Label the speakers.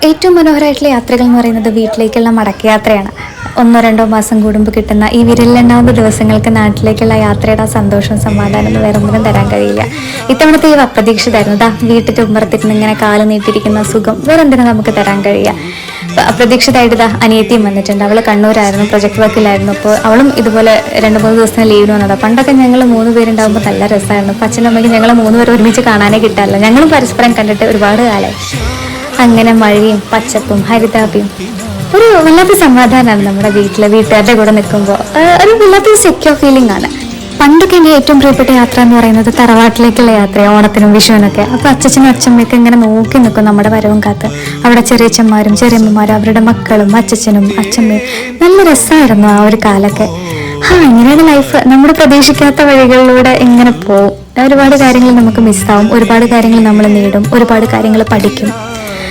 Speaker 1: ഏറ്റവും മനോഹരമായിട്ടുള്ള യാത്രകൾ എന്ന് പറയുന്നത് വീട്ടിലേക്കുള്ള മടക്കയാത്രയാണ്. 1-2 മാസം കൂടുമ്പോൾ കിട്ടുന്ന ഈ വിരലിലെണ്ണാവുന്ന ദിവസങ്ങൾക്ക് നാട്ടിലേക്കുള്ള യാത്രയുടെ സന്തോഷവും സമാധാനവും വേറെ ഒന്നിനും തരാൻ കഴിയില്ല. ഇത്തവണത്തെ ഈ അപ്രതീക്ഷിതമായിരുന്നു. വീട്ടിൽ ഉമ്മറത്തിരുന്ന് ഇങ്ങനെ കാല് നീട്ടിരിക്കുന്ന സുഖം വേറെ എന്തിനും നമുക്ക് തരാൻ കഴിയുക. അപ്രതീക്ഷിതമായിട്ട് അനിയത്തിയും വന്നിട്ടുണ്ട്. അവൾ കണ്ണൂരായിരുന്നു, പ്രൊജക്ട് വർക്കിലായിരുന്നു. അപ്പോൾ അവളും ഇതുപോലെ 2-3 ദിവസത്തിന് ലീവിന് വന്നതാണ്. പണ്ടൊക്കെ ഞങ്ങൾ 3 പേരുണ്ടാകുമ്പോൾ നല്ല രസമായിരുന്നു. അപ്പോൾ അച്ഛനും അമ്മയ്ക്ക് ഞങ്ങൾ 3 പേർ ഒരുമിച്ച് കാണാനേ കിട്ടാറില്ല. ഞങ്ങളും പരസ്പരം കണ്ടിട്ട് ഒരുപാട് കാലമായി. അങ്ങനെ മഴയും പച്ചപ്പും ഹരിതാപിയും ഒരു വല്ലാത്ത സമാധാനമാണ് നമ്മുടെ വീട്ടുകാരുടെ കൂടെ നിൽക്കുമ്പോൾ. ഒരു വല്ലാത്തൊരു സെക്യൂർ ഫീലിംഗ് ആണ്. പണ്ടൊക്കെ എൻ്റെ ഏറ്റവും പ്രിയപ്പെട്ട യാത്ര എന്ന് പറയുന്നത് തറവാട്ടിലേക്കുള്ള യാത്രയാണ്, ഓണത്തിനും വിഷുവിനൊക്കെ. അപ്പോൾ അച്ഛനും അച്ഛമ്മയൊക്കെ ഇങ്ങനെ നോക്കി നിൽക്കും നമ്മുടെ വരവും കാത്ത്. അവിടെ ചെറിയച്ഛന്മാരും ചെറിയമ്മമാരും അവരുടെ മക്കളും അച്ഛനും അച്ഛമ്മയും. നല്ല രസമായിരുന്നു ആ ഒരു കാലൊക്കെ. ഇങ്ങനെയാണ് ലൈഫ്. നമ്മുടെ പ്രതീക്ഷിക്കാത്ത വഴികളിലൂടെ ഇങ്ങനെ പോവും. ഒരുപാട് കാര്യങ്ങൾ നമുക്ക് മിസ്സാവും, ഒരുപാട് കാര്യങ്ങൾ നമ്മൾ നേടും, ഒരുപാട് കാര്യങ്ങൾ പഠിക്കും.